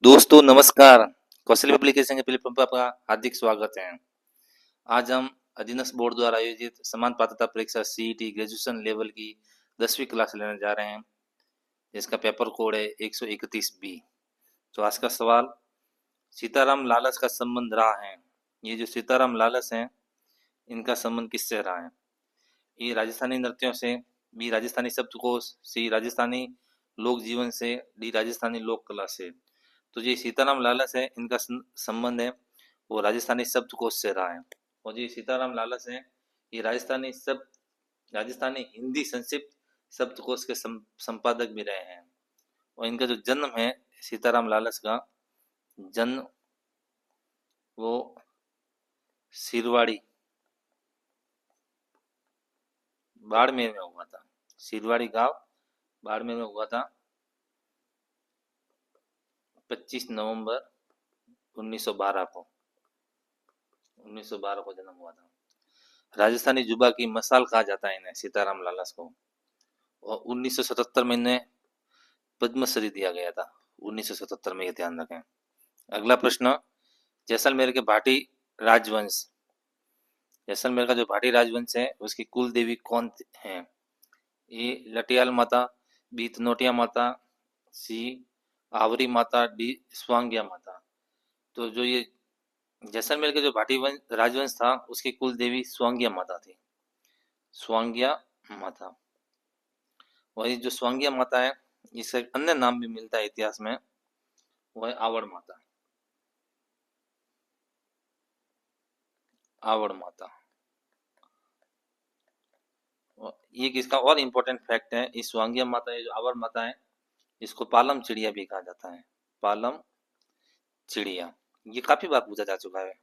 दोस्तों नमस्कार। कौशल एप्लीकेशन के प्लेटफॉर्म पर आपका हार्दिक स्वागत है। आज हम अधीनस्थ बोर्ड द्वारा आयोजित समान पात्रता परीक्षा सीईटी ग्रेजुएशन लेवल की 10वीं क्लास लेने जा रहे हैं, जिसका पेपर कोड है 131 बी। तो आज का सवाल, सीताराम लालच का संबंध रहा है। ये जो सीताराम लालच हैं, इनका संबंध किससे रहा है? ए राजस्थानी नृत्यों से, बी राजस्थानी शब्दकोश, सी राजस्थानी लोक जीवन से, डी राजस्थानी लोक कला से। तो ये सीताराम लालच है, इनका संबंध है वो राजस्थानी शब्दकोश से रहा है। और ये सीताराम लालच है, ये राजस्थानी हिंदी संक्षिप्त शब्दकोश के संपादक भी रहे हैं। और इनका जो जन्म है सीताराम लालच का जन्म वो सिरवाड़ी बाड़मेर में हुआ था। सिरवाड़ी गांव बाड़मेर में हुआ था। 25 नवंबर 1912 को 1912 को जन्म हुआ था। राजस्थानी जुबा की मसाल कहा जाता है इन्हें, सीताराम लालच को। और 1977 में इन्हें पद्मश्री दिया गया था। 1977 में, ये ध्यान रखें। अगला प्रश्न, जैसलमेर के भाटी राजवंश, जैसलमेर का जो भाटी राजवंश है उसकी कुल देवी कौन है? ए लटियाल माता, बी तनोटिया माता, सी आवरी माता, डी स्वांग्या माता। तो जो ये जैसलमेर के जो भाटी राजवंश था उसकी कुल देवी स्वांग्या माता थी। स्वांग्या माता। वही जो स्वांग्या माता है, इसका एक अन्य नाम भी मिलता है इतिहास में, वह है आवड़ माता। आवड़ माता। ये किसका और इम्पोर्टेंट फैक्ट है, इस स्वांग्या माता, ये जो आवड़ माता है, इसको पालम चिड़िया भी कहा जाता है। पालम चिड़िया, ये काफी बार पूछा जा चुका है।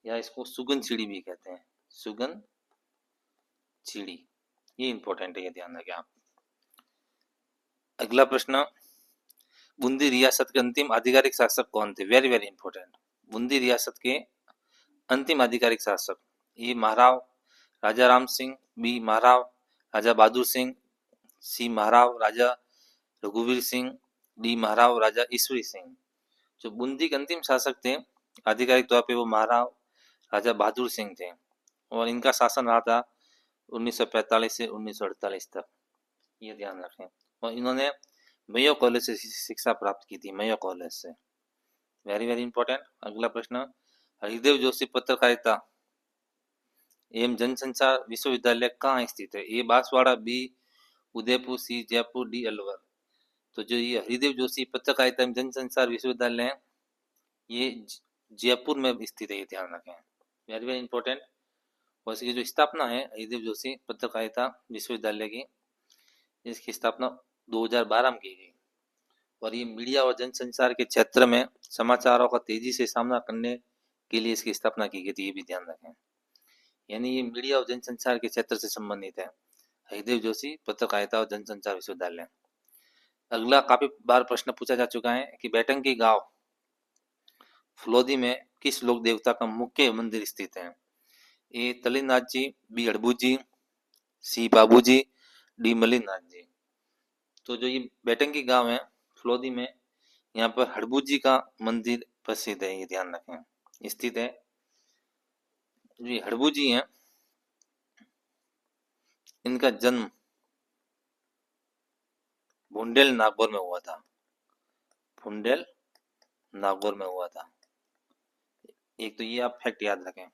या इसको सुगन चिड़ी भी कहते हैं। सुगन चिड़ी, ये इंपॉर्टेंट है, ये ध्यान रखें आप। अगला प्रश्न, बूंदी रियासत के अंतिम आधिकारिक शासक कौन थे? Very very important. बूंदी रियासत के अंतिम आधिकारिक शासक, ए महाराव राजा राम सिंह, बी महाराव राजा बहादुर सिंह, सी महाराव राजा रघुवीर सिंह, डी महाराव राजा ईश्वरी सिंह। जो बूंदी के अंतिम शासक थे आधिकारिक तौर पे, वो महाराव राजा बहादुर सिंह थे। और इनका शासन रहा था 1945 से 1948 तक, ये ध्यान रखें। और इन्होंने मेयो कॉलेज से शिक्षा प्राप्त की थी, मेयो कॉलेज से। Very very important. अगला प्रश्न, हरिदेव जोशी पत्रकारिता एवं जनसंचार विश्वविद्यालय कहाँ स्थित है? ए बांसवाड़ा, बी उदयपुर, सी जयपुर, डी अलवर। तो जो ये हरिदेव जोशी पत्रकारिता एवं जनसंचार विश्वविद्यालय है, ये जयपुर में स्थित है, ये ध्यान रखें। Very very important. और इसकी जो स्थापना है हरिदेव जोशी पत्रकारिता विश्वविद्यालय की, इसकी स्थापना 2012 में की गई। और ये मीडिया और जनसंचार के क्षेत्र में समाचारों का तेजी से सामना करने के लिए इसकी स्थापना की गई थी, ये भी ध्यान रखें। यानी ये मीडिया और जनसंचार के क्षेत्र से संबंधित है, हरिदेव जोशी पत्रकारिता और जनसंचार विश्वविद्यालय। अगला काफी बार प्रश्न पूछा जा चुका है कि बैठंगी गांव फलोदी में किस लोक देवता का मुख्य मंदिर स्थित है? ए तलीनाथ जी, बी हड़बू जी, सी बाबू जी, डी मलिनाथ जी। तो जो ये बैठंगी गांव है फलोदी में, यहाँ पर हड़बू जी का मंदिर प्रसिद्ध है, ये ध्यान रखें, स्थित है। जो ये हड़बू जी हैं, इनका जन्म भुंडेल नागौर में हुआ था। भुंडेल नागौर में हुआ था। एक तो ये आप फैक्ट याद रखें।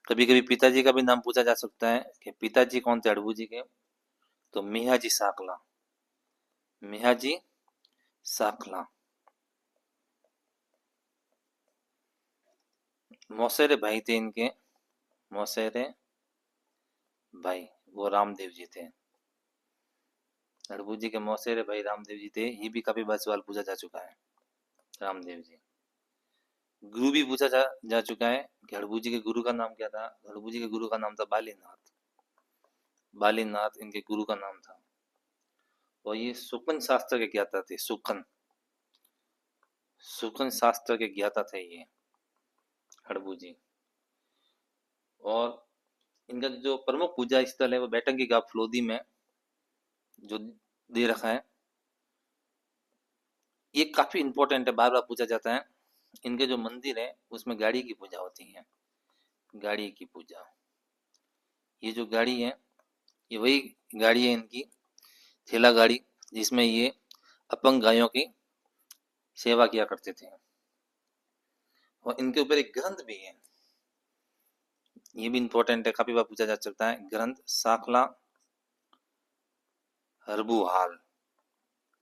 कभी कभी पिताजी का भी नाम पूछा जा सकता है कि पिताजी कौन थे हड़बू जी के? तो मियाजी साकला, मियाजी साकला। मौसेरे भाई थे इनके, मौसेरे भाई, वो रामदेव जी थे। हड़बू जी के मौसेरे भाई रामदेव जी थे, ये भी काफी बार सवाल पूछा जा चुका है। रामदेव जी। गुरु भी पूछा जा चुका है कि हड़बू जी के गुरु का नाम क्या था? हड़बू जी के गुरु का नाम था बालीनाथ। बालीनाथ इनके गुरु का नाम था। और ये सुकन शास्त्र के ज्ञाता थे। सुकन, सुकन शास्त्र के ज्ञाता थे ये हड़बू जी। और इनका जो प्रमुख पूजा स्थल है वो बैठंगी गांव फलोदी में जो दे रखा है, ये काफी इंपॉर्टेंट है, बार बार पूछा जाता है। इनके जो मंदिर है उसमें गाड़ी की पूजा होती है, गाड़ी की पूजा। ये जो गाड़ी है ये वही गाड़ी है इनकी, ठेला गाड़ी, जिसमें ये अपंग गायों की सेवा किया करते थे। और इनके ऊपर एक ग्रंथ भी है, ये भी इंपॉर्टेंट है, काफी बार पूछा जा सकता है। ग्रंथ साखला हरबू हाल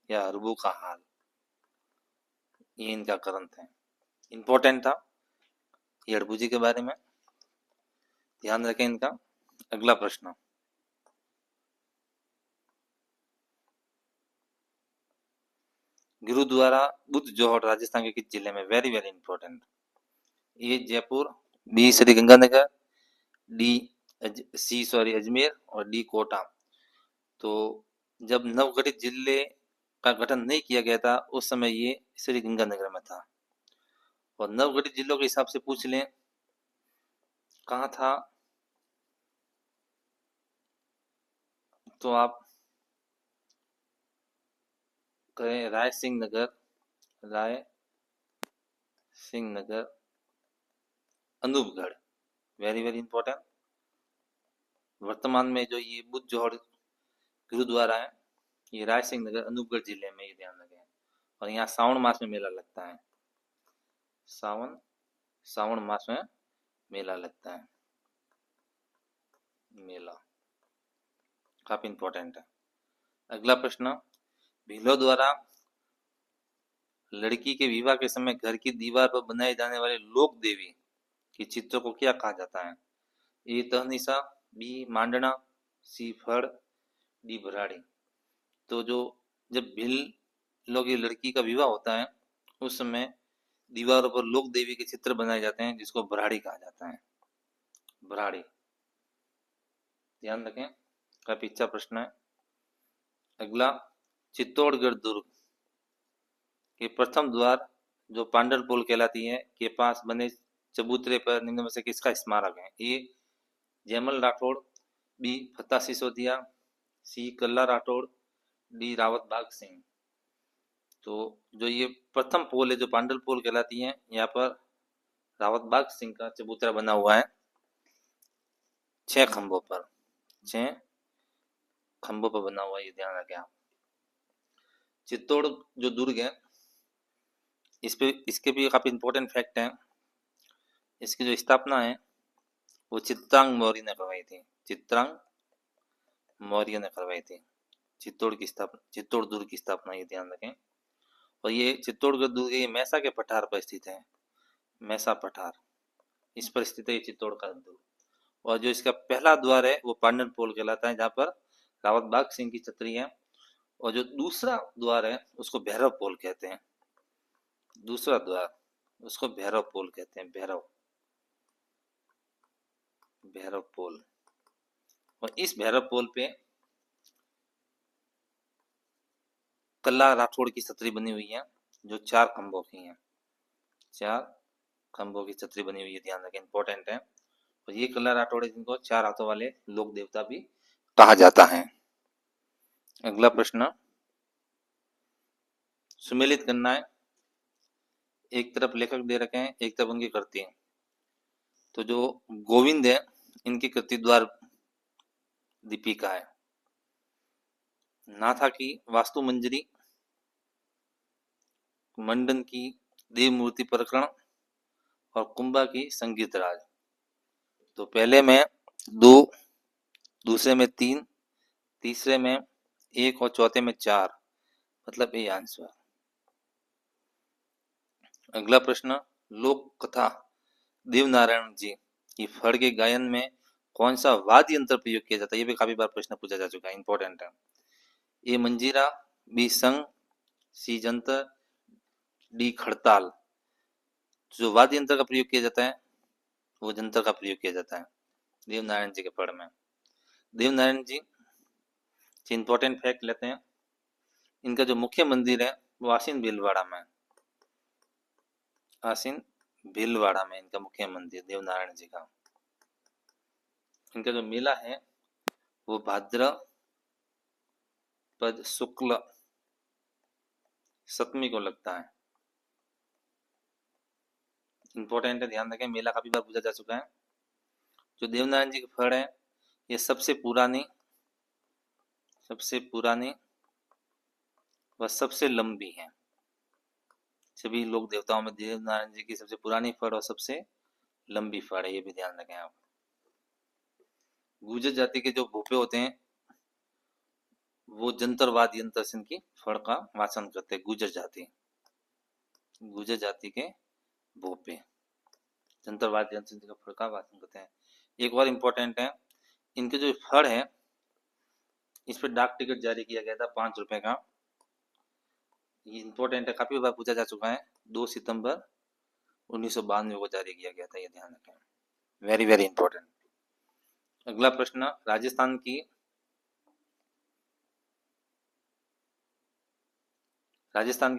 या हरबू का हाल, ये इनका ग्रंथ है, इंपॉर्टेंट था ये हरबू जी के बारे में, ध्यान रखें इनका। अगला प्रश्न, गुरुद्वारा बुद्ध जोहर राजस्थान के किस जिले में? Very very important. A Jaipur, B Shri Ganganagar, D Ajmer और डी कोटा। तो जब नवगठित जिले का गठन नहीं किया गया था उस समय ये श्री गंगानगर में था। और नवगठित जिलों के हिसाब से पूछ लें कहाँ था, तो आप कहें Rai Singh Nagar, Rai Singh Nagar, Anupgarh. Very very important. वर्तमान में जो ये बुद्ध जोहर गुरुद्वारा है ये राय सिंह नगर अनूपगढ़ जिले में, ये ध्यान रखें। और यहाँ सावन मास में मेला लगता है, सावन मास में मेला लगता है, मेला काफी इंपॉर्टेंट है। अगला प्रश्न, भीलों द्वारा लड़की के विवाह के समय घर की दीवार पर बनाए जाने वाले लोक देवी के चित्रों को क्या कहा जाता है? ए तहनीसा, बी मांडना, सी फड़, डी भराड़ी। तो जो जब भील लोग की लड़की का विवाह होता है उस समय दीवारों पर लोक देवी के चित्र बनाए जाते हैं जिसको भराड़ी कहा जाता है, भराड़ी, ध्यान रखें, काफी अच्छा प्रश्न है। अगला, चित्तौड़गढ़ दुर्ग के प्रथम द्वार जो पांडरपोल कहलाती है के पास बने चबूतरे पर निम्न में से किसका स्मारक है? ए जयमल राठौड़, बी फतेह सिसोदिया, सी कल्ला राठौड़, डी रावत बाग सिंह। तो जो ये प्रथम पोल है जो पांडल पोल कहलाती है, यहाँ पर रावत बाग सिंह का चबूतरा बना हुआ है 6 खंभों पर, 6 खंभों पर बना हुआ है, ये ध्यान रखें आप। चित्तौड़ जो दुर्ग है इस पे इसके भी काफी इंपॉर्टेंट फैक्ट है। इसकी जो स्थापना है वो चित्रांग मौर्य ने करवाई थी, चित्रांग मौर्य ने करवाई थी। चित्तौड़ की स्थापना, चित्तौड़ दुर्ग की स्थापना, ये ध्यान रखें। और ये चित्तौड़गढ़ दुर्ग ये मैसा के पठार पर स्थित है, मैसा पठार, इस पर स्थित है ये चित्तौड़ का दुर्ग। और जो इसका पहला द्वार है वो पांडन पोल कहलाता है जहाँ पर रावत बाग सिंह की छतरी है। और जो दूसरा द्वार है उसको भैरव पोल कहते हैं, दूसरा द्वार उसको भैरव पोल कहते हैं, भैरव, भैरव पोल। और इस भैरव पोल पे कल्ला राठौड़ की छतरी बनी हुई है जो 4 खंभों की है, 4 खंभों की छतरी बनी हुई है, ध्यान रखें, इंपॉर्टेंट है। और ये कल्ला राठौड़ है जिनको 4 हाथों वाले लोक देवता भी कहा जाता है। अगला प्रश्न, सुमेलित करना है, एक तरफ लेखक दे रखे हैं एक तरफ उनकी कृति है। तो जो गोविंद है इनकी कृति द्वार दीपिका है, नाथा की वास्तु मंजरी, मंडन की देव मूर्ति प्रकरण और कुंभा की संगीत राज। तो पहले में 2, दूसरे में 3, तीसरे में 1 और चौथे में 4, मतलब ये आंसर। अगला प्रश्न, लोक कथा देवनारायण जी की फड़ के गायन में कौन सा वाद्य यंत्र प्रयोग किया जाता है? ये भी काफी बार प्रश्न पूछा जा चुका है, इंपॉर्टेंट है। ए मंजीरा, बी संग, सी जंतर, डी खड़ताल। जो वाद्य यंत्र का प्रयोग किया जाता है वो जंतर का प्रयोग किया जाता है देवनारायण जी के फड़ में। देवनारायण जी से इंपॉर्टेंट फैक्ट लेते हैं, इनका जो मुख्य मंदिर है वो आसीन भीलवाड़ा में, आसीन भीलवाड़ा में इनका मुख्य मंदिर देवनारायण जी का। इनका जो मेला है वो भाद्रपद शुक्ल सप्तमी को लगता है। इंपॉर्टेंट है, ध्यान रखें, मेला काफी बार पूछा जा चुका है। जो देवनारायण जी की फड़ है ये सबसे पुरानी व सबसे लंबी है। सभी लोक देवताओं में देवनारायण जी की सबसे पुरानी फड़ और सबसे लंबी फड़ है, ये भी ध्यान रखें आप। गुर्जर जाति के जो भूपे होते हैं वो जंतरवाद यंत्र से इनकी फड़ का वाचन करते हैं। गुर्जर जाति के भूपे जंतरवाद यंत्र से फड़ का वाचन करते हैं। एक और इम्पोर्टेंट है, इनके जो फड़ है इस पर डाक टिकट जारी किया गया था 5 रुपए का। ये इम्पोर्टेंट है, काफी बार पूछा जा चुका है। 2 सितंबर 1992 को जारी किया गया था, ये ध्यान रखें, वेरी वेरी इंपॉर्टेंट। अगला प्रश्न, राजस्थान की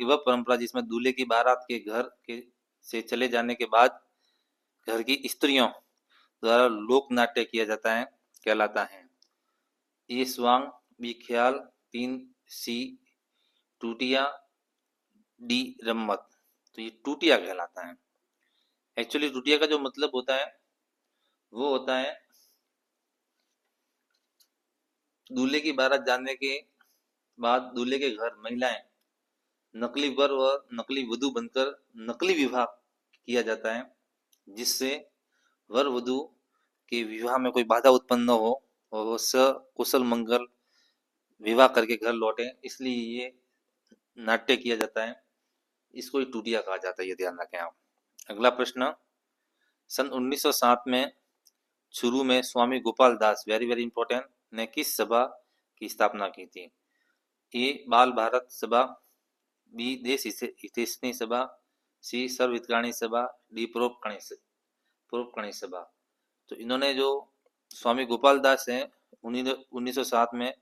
वह परंपरा जिसमें दूल्हे की बारात के घर के से चले जाने के बाद घर की स्त्रियों द्वारा लोक नाट्य किया जाता है कहलाता है। ए स्वांग, बी ख्याल, 3 सी टूटिया, डी रम्मत। तो ये टूटिया कहलाता है। एक्चुअली टूटिया का जो मतलब होता है वो होता है दूल्हे की बारात जाने के बाद दूल्हे के घर महिलाएं नकली वर व नकली वधू बनकर नकली विवाह किया जाता है, जिससे वर वधू के विवाह में कोई बाधा उत्पन्न न हो और वो सकुशल मंगल विवाह करके घर लौटे, इसलिए ये नाट्य किया जाता है। इसको ही टूटिया कहा जाता है, ये ध्यान रखें आप। अगला प्रश्न, सन 1907 में शुरू में स्वामी Gopal Das, very very important, ने किस सभा की स्थापना की थी? ए बाल भारत सभा, बी देश हितैषणी सभा, सी सर्व हितकारिणी सभा, डी परोपकारिणी सभा। तो इन्होंने जो स्वामी गोपाल दास है 1907 में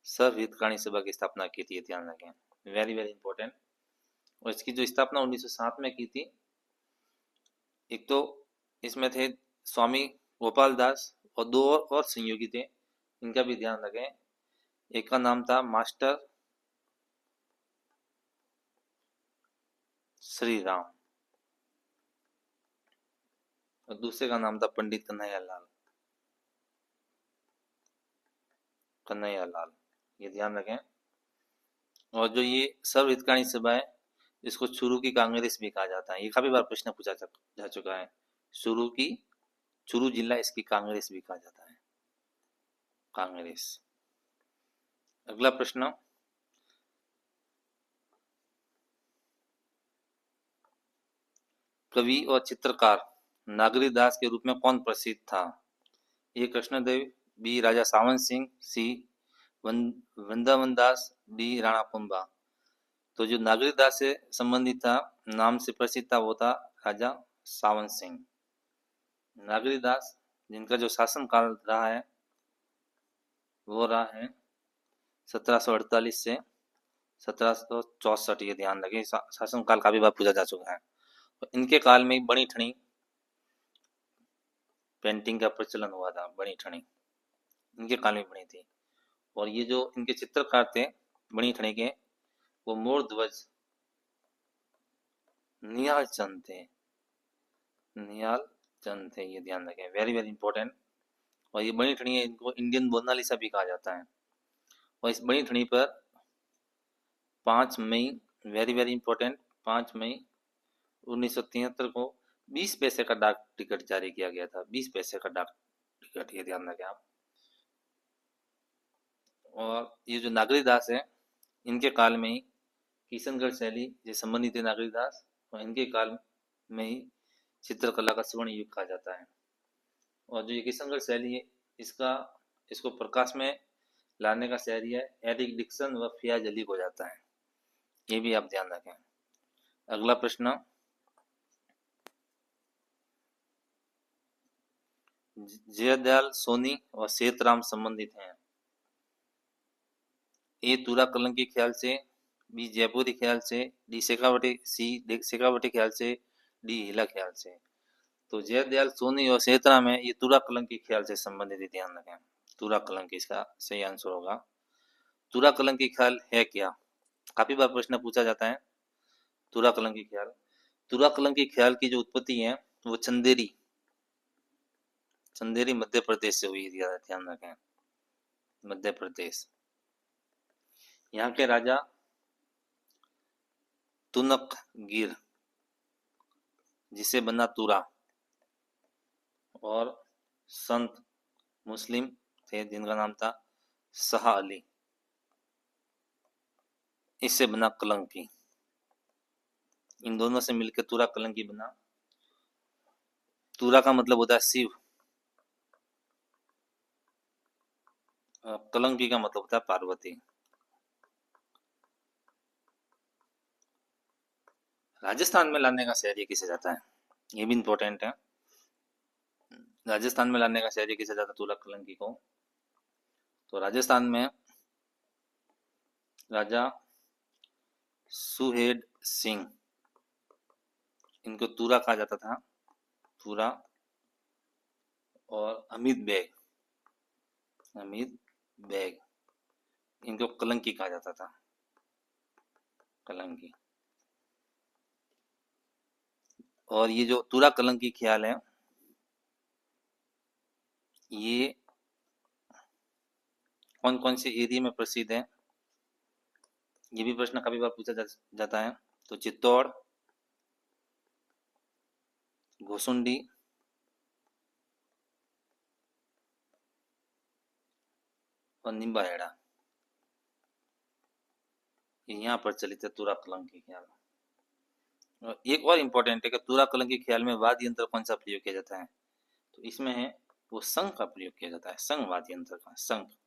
सर्व हितकारिणी सभा की स्थापना की थी, ध्यान रखें, वेरी वेरी इंपॉर्टेंट। और इसकी जो स्थापना 1907 में की थी, एक तो इसमें थे स्वामी गोपाल दास और 2 और सहयोगी थे, इनका भी ध्यान रखें। एक का नाम था मास्टर श्री राम और दूसरे का नाम था पंडित कन्हैया लाल, ये ध्यान रखें। और जो ये सर्व हितकारिणी सभा है इसको चुरू की कांग्रेस भी कहा जाता है, ये काफी बार प्रश्न पूछा जा चुका है। चुरू जिला इसकी कांग्रेस भी कहा जाता है, कांग्रेस। अगला प्रश्न, कवि और चित्रकार नागरीदास के रूप में कौन प्रसिद्ध था? ए कृष्णदेव, बी राजा सावन सिंह, सी वृंदावन दास, डी राणा कुंभा। तो जो नागरीदास से संबंधित था, नाम से प्रसिद्ध था, वो था राजा सावन सिंह। नागरीदास जिनका जो शासन काल रहा है वो रहा है 1748 से 1764, ये ध्यान रखें, शासन काल काफी बार पूछा जा चुका है। तो इनके काल में बनी ठनी पेंटिंग का प्रचलन हुआ था, बनी ठनी इनके काल में बनी थी। और ये जो इनके चित्रकार थे बनी ठनी के, वो मोर ध्वज निहाल चंद थे, ये ध्यान रखें, वेरी वेरी इंपॉर्टेंट। और ये बनी ठनी है, इनको इंडियन मोनालिसा भी कहा जाता है। और इस बनी ठनी पर 5 मई, वेरी वेरी इंपॉर्टेंट, 5 मई 1973 को 20 पैसे का डाक टिकट जारी किया गया था, 20 पैसे का डाक टिकट, ये ध्यान रखें आप। और ये जो नागरीदास है इनके काल में ही किशनगढ़ शैली से संबंधित है नागरीदास, और इनके काल में ही चित्रकला का स्वर्ण युग कहा जाता है। और जो ये किशनगढ़ शैली है इसको प्रकाश में लाने का शहरी है एरिक डिक्सन व फियाज अली को जाता है, ये भी आप ध्यान रखें। अगला प्रश्न, जयदयाल सोनी और सेतराम संबंधित हैं। ए तुरा कलंकी ख्याल से, बी जयपुरी ख्याल से, डी शेखावटी ख्याल से, डी हिला ख्याल से। तो जयदयाल सोनी और सेतराम है ये तुरा कलंकी ख्याल से संबंधित, ध्यान रखें, तुरा कलंकी इसका सही आंसर होगा। तुरा कलंकी ख्याल है क्या? काफी बार प्रश्न पूछा जाता है। तुरा कलंकी ख्याल। तुरा कलंकी ख्याल की जो उत्पत्ति है वो चंदेरी मध्य प्रदेश से हुई थी, ध्यान रखें, मध्य प्रदेश। यहाँ के राजा तुनक गिर, जिसे बना तुरा, और संत मुस्लिम थे जिनका नाम था शाह अली, इससे बना कलंकी। इन दोनों से मिलकर तुरा कलंकी बना। तुरा का मतलब होता है शिव, कलंकी का मतलब होता है पार्वती। राजस्थान में लाने का श्रेय किसे जाता है, ये भी इंपॉर्टेंट है। राजस्थान में लाने का श्रेय किसे जाता है तुरा कलंकी को? तो राजस्थान में राजा सुहेल सिंह, इनको तुरा कहा जाता था, तुरा। और अमित बेग, इनको कलंकी कहा जाता था, कलंकी। और ये जो तुरा कलंकी ख्याल है, ये कौन कौन से एरिया में प्रसिद्ध है, ये भी प्रश्न काफी बार पूछा जाता है। तो चित्तौड़, घोसुंडी, और निम्बाहेड़ा, यहाँ पर चलित है तुरा कलंकी ख्याल। और एक और इम्पोर्टेंट है कि तुरा कलंकी ख्याल में वाद्य यंत्र कौन सा प्रयोग किया जाता है? तो इसमें है वो शंख का प्रयोग किया जाता है, शंख वाद्य यंत्र का, शंख।